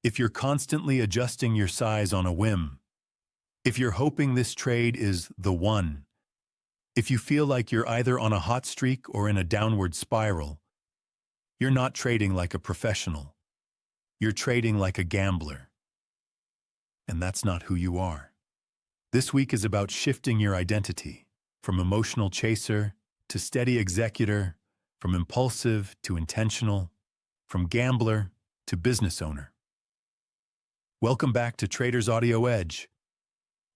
if you're constantly adjusting your size on a whim, if you're hoping this trade is the one, if you feel like you're either on a hot streak or in a downward spiral, you're not trading like a professional. You're trading like a gambler. And that's not who you are. This week is about shifting your identity from emotional chaser to steady executor, from impulsive to intentional, from gambler to business owner. Welcome back to Trader's Audio Edge.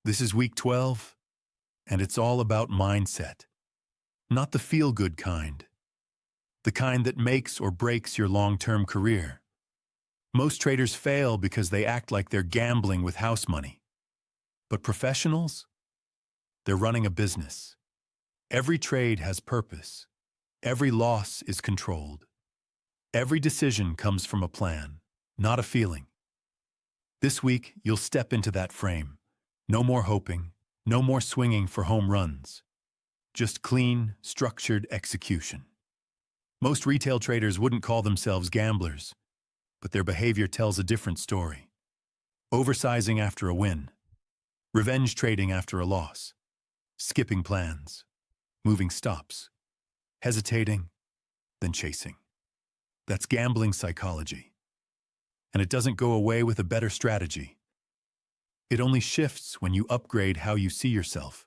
This is week 12, and it's all about mindset. Not the feel-good kind, the kind that makes or breaks your long-term career. Most traders fail because they act like they're gambling with house money. But professionals? They're running a business. Every trade has purpose. Every loss is controlled. Every decision comes from a plan, not a feeling. This week, you'll step into that frame. No more hoping, no more swinging for home runs. Just clean, structured execution. Most retail traders wouldn't call themselves gamblers, but their behavior tells a different story. Oversizing after a win. Revenge trading after a loss. Skipping plans. Moving stops. Hesitating, then chasing. That's gambling psychology. And it doesn't go away with a better strategy. It only shifts when you upgrade how you see yourself.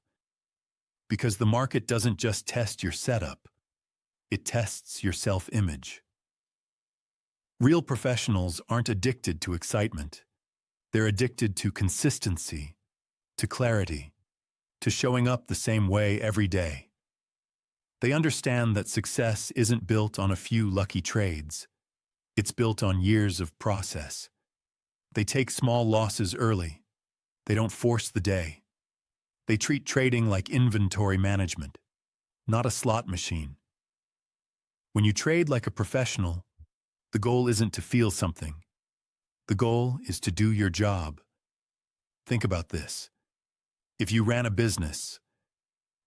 Because the market doesn't just test your setup, it tests your self-image. Real professionals aren't addicted to excitement. They're addicted to consistency, to clarity, to showing up the same way every day. They understand that success isn't built on a few lucky trades. It's built on years of process. They take small losses early. They don't force the day. They treat trading like inventory management, not a slot machine. When you trade like a professional, the goal isn't to feel something. The goal is to do your job. Think about this. If you ran a business,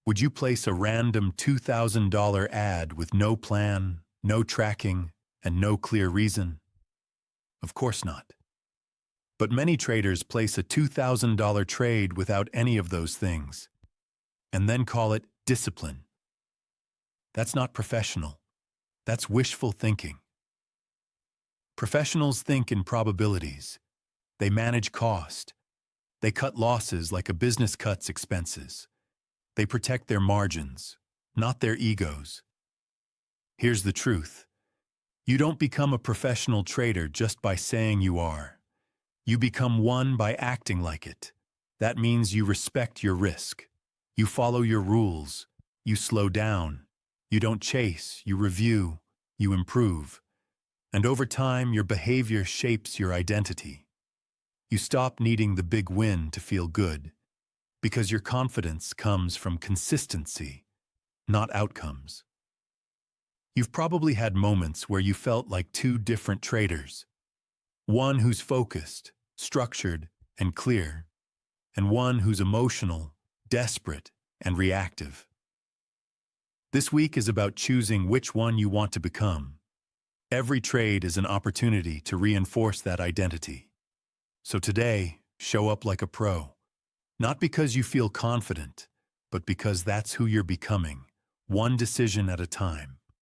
would you place a random $2,000 ad with no plan, no tracking, and no clear reason? Of course not. But many traders place a $2,000 trade without any of those things, and then call it discipline. That's not professional. That's wishful thinking. Professionals think in probabilities. They manage cost. They cut losses like a business cuts expenses. They protect their margins, not their egos. Here's the truth. You don't become a professional trader just by saying you are. You become one by acting like it. That means you respect your risk. You follow your rules. You slow down. You don't chase. You review. You improve. And over time, your behavior shapes your identity. You stop needing the big win to feel good, because your confidence comes from consistency, not outcomes. You've probably had moments where you felt like two different traders. One who's focused, structured, and clear, and one who's emotional, desperate, and reactive. This week is about choosing which one you want to become. Every trade is an opportunity to reinforce that identity. So today, show up like a pro. Not because you feel confident, but because that's who you're becoming, one decision at a time.